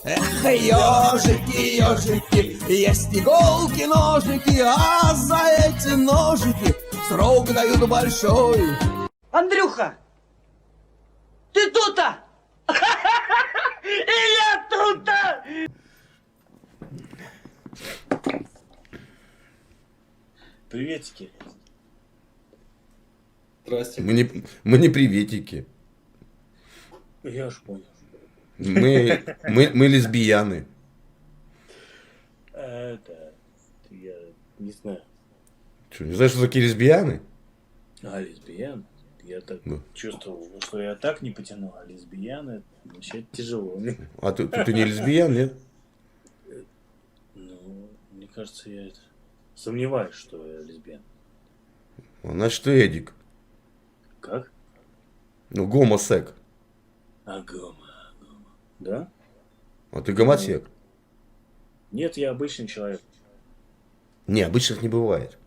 Эх, ежики, ежики, есть иголки, ножики, а за эти ножики срок дают большой. Андрюха, ты тут-то? И я тут-то! Приветики. Здрасте. Мы не приветики. Я уж понял. Мы лесбияны. Это... Я не знаю. Что, не знаешь, что такие лесбияны? А лесбиян? Я так Да. чувствовал, что я так не потянул, а лесбияны начать тяжело. А ты не лесбиян, нет? Ну, мне кажется, я это... сомневаюсь, что я лесбиян. Значит, ты Эдик. Как? Ну, гомосек. А гомо. Да? А ты гомосек. Нет, я обычный человек. Не, обычных не бывает.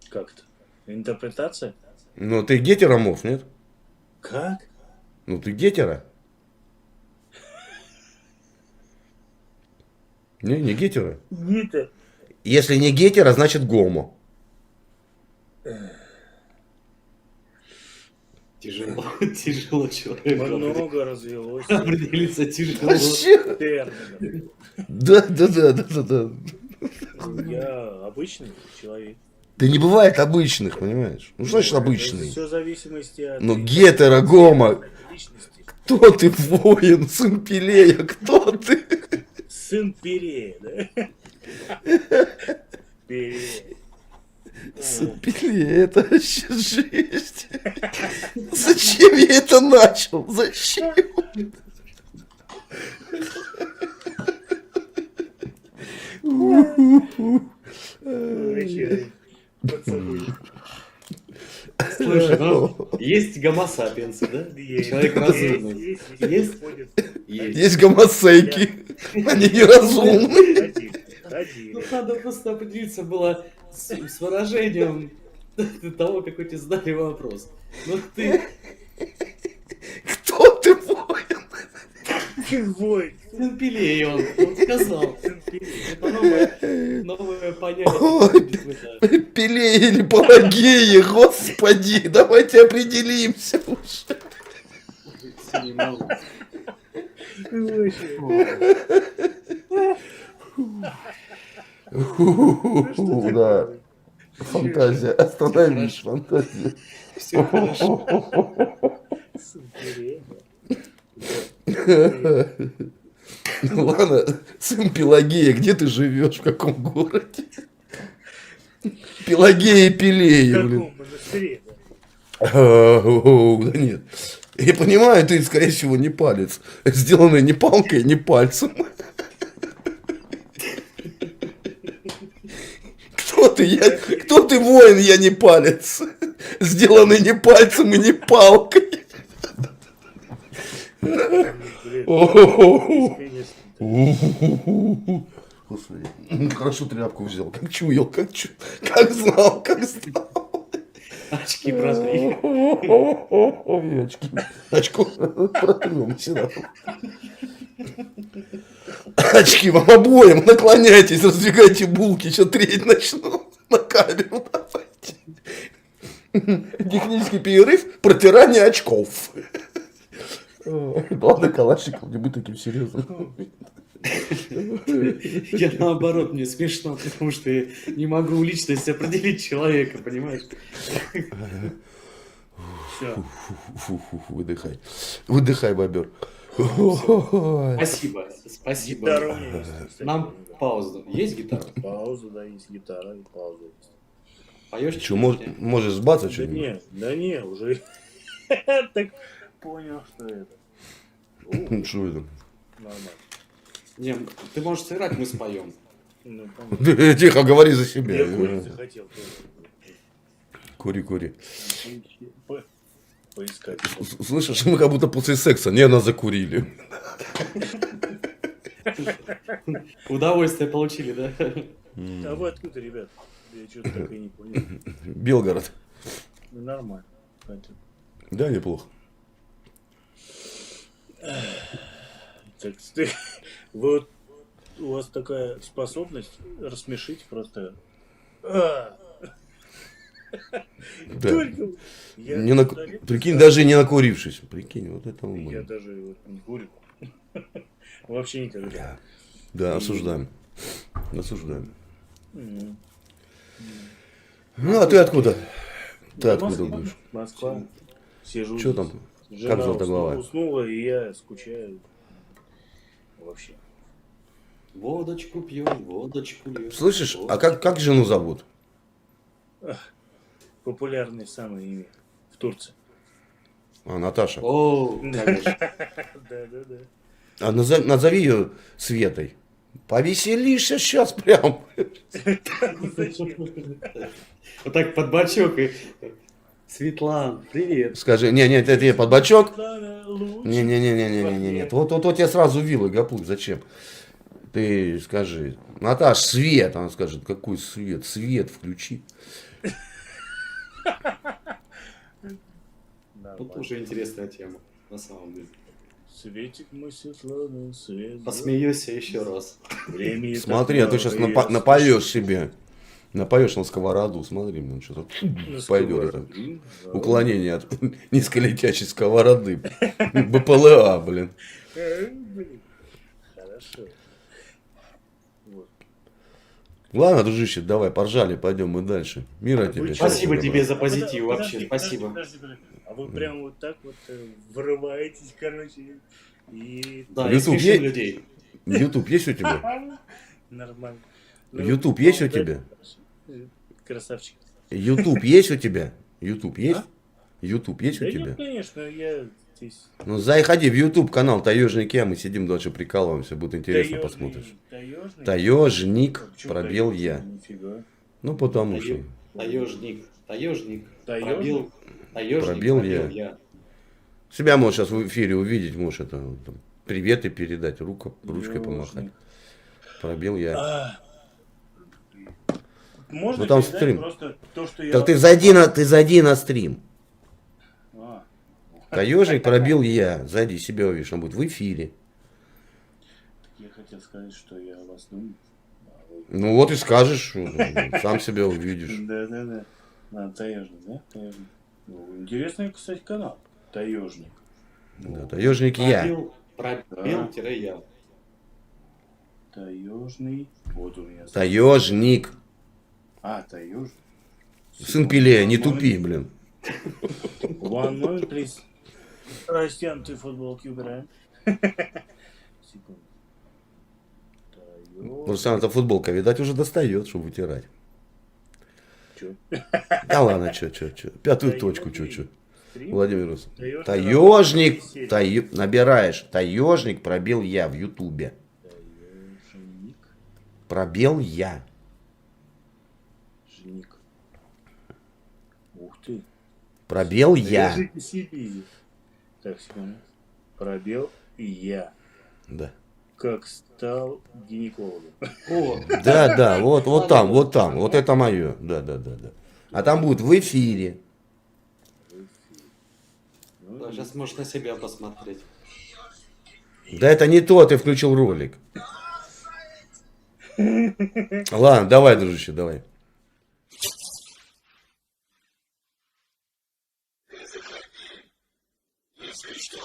Как-то. Интерпретация? Ну, ты гетероморф, нет? Как? Ну, ты гетера. Не гетера. Нет. Если не гетера, значит гомо. Тяжело, тяжело человеку. Много развелось. Определиться тяжело. Вообще? терминов. Да. Я обычный человек. Да не бывает обычных, понимаешь? Ну, что значит обычный? Все в зависимости от... Ну, гетера, гомо. личности. Кто ты, воин, сын Пелея, кто ты? Сын Перея, да? Перея. Сын Пелея, это вообще жесть. Зачем я это начал? Зачем? Вообще, пацаны. Слушай, ну, есть гомосапиенсы, да? Есть. Человек разумный. Есть. Есть? Ходит. Есть. Есть гомосейки. Они неразумны. Один. Ну, надо просто определиться было с выражением того, какой тебе задали вопрос. Ну, ты Кто ты, воин? Ой, сын Пелеи, он сказал. сын Перея. Это новое понятие. Ой, Пелея или Пелагея, господи, давайте определимся уже. Всё не могу. Да. Фантазия, остановись, фантазия. Все хорошо. Сын Перея. Ладно, сын Пелагея, где ты живешь, в каком городе? Пелагея и В Пелея, блин. каком монастыре, да? Да нет. Я понимаю, ты, скорее всего, не палец. Сделанный не палкой, не пальцем. Кто ты, воин, я не палец. Сделанный не пальцем и не палкой. Господи, хорошо тряпку взял. Как чуял, как знал, как знал. Очки прозрели. Ой, очко протрем сюда. Очки вам обоим, наклоняйтесь, раздвигайте булки, сейчас треть начну на камеру, давайте. Технический перерыв, протирание очков. Ладно, Калашников, не будь таким серьезным. Я наоборот, мне смешно, потому что я не могу личность определить человека, понимаешь? Все. Выдыхай. Выдыхай, бобер. Спасибо, спасибо. Гитара у меня есть, кстати. Нам паузу. Есть гитара? Пауза, да, есть гитара и пауза есть. Поешь? Что, можешь сбаться Да что-нибудь? не, уже так понял, что это. Что это? Нормально. Не, ты можешь сыграть, мы споем. Ну, понятно. Тихо, говори за себя. Я курить захотел тоже. Кури. Поискать. Слышишь, мы как будто после секса нервно закурили. Удовольствие получили, да? А вы откуда, ребят? Я что-то так и не понял. Белгород. Ну, нормально. Да, неплохо. Так ты Вот у вас такая способность рассмешить просто. А! Да. Только я, Не на... Прикинь, даже не накурившись. Прикинь, вот это я умно. даже вот не курю. Вообще никогда. Да. Да, осуждаем. Осуждаем. М. Ну, а ты откуда? Ты Да, откуда Москва, будешь? Москва. Сижу. Что здесь. там? Жена Как зовут глава? уснула, и я скучаю. Вообще. Водочку пьем, водочку пьем. Слышишь, а как жену зовут? Популярное самое имя в Турции. А, Наташа. О, конечно. Да. А назови ее Светой. Повеселишься сейчас прям. Вот так под бочок и... Светлан, привет. Скажи, не, это я под бочок. Светлана лучше. Не. Вот я сразу вилы гоплю. Зачем? Ты скажи, Наташ, свет. Она скажет, какой свет? Свет включи. Вот тоже интересная тема, на самом деле. Светик мой, Светлана, свет. Посмеюсь еще раз. Время Смотри, а то сейчас напоешь себе. Напоешь на сковороду. Смотри, мне что-то пойдет это. Уклонение от низколетящей сковороды. БПЛА, блин. Хорошо. Вот. Ладно, дружище, давай, поржали, пойдем мы дальше. Мира тебе. Спасибо счастья, тебе добра. за позитив вообще, Подожди, спасибо. подожди. А вы прям вот так вот врываетесь, короче, и... Да, YouTube и смешим есть? людей. YouTube есть у тебя? Нормально. YouTube есть у тебя? Красавчик. YouTube есть у тебя? YouTube есть? YouTube есть Да у нет, тебя? конечно, я здесь... Ну, заходи в YouTube канал Таежники, а мы сидим дальше прикалываемся, будет интересно, посмотришь. Таежный? Таежник, Почему пробел таежный? я. Нифига. Ну, потому что. Таежник, Таежник? пробил, таежник, Пробил пробил я. я. Себя можешь сейчас в эфире увидеть, можешь это там, приветы передать, ручкой помахать. Пробел я. А. Можно Ну, там передать стрим. просто то, что я... Так ты зайди на стрим. А. Таежник пробил я. Зайди, себя увидишь, он будет в эфире. Я хотел сказать, что я о вас думаю. Ну вот и скажешь, сам себя увидишь. Да. Таежник, да? Таежник. Ну, интересный, кстати, канал. Таежник. Да, таежник я. Пробил-я. Таежный. Вот у меня. Таежник. А, таежник. Сын Пелея, не тупи, блин. One moment, please. Растянутые футболки убираем. Секунду. Руслан, эта футболка, видать, уже достает, чтобы вытирать. Чё? Да ладно, чё. Пятую Таежник. точку, чё. Стрим? Владимир Рус. Таежник. Таежник, набираешь. Таежник пробел я в Ютубе. Таежник. Пробел я. Женик. Ух ты. Пробел я. Таежник Сибири. Так, секунду. Пробел я. Да. Как стал гинекологом. О, Да, вот там. Вот это мое. Да. А там будет в эфире. да, сейчас можешь на себя посмотреть. Да это не то, ты включил ролик. Ладно, давай, дружище, давай. Если что,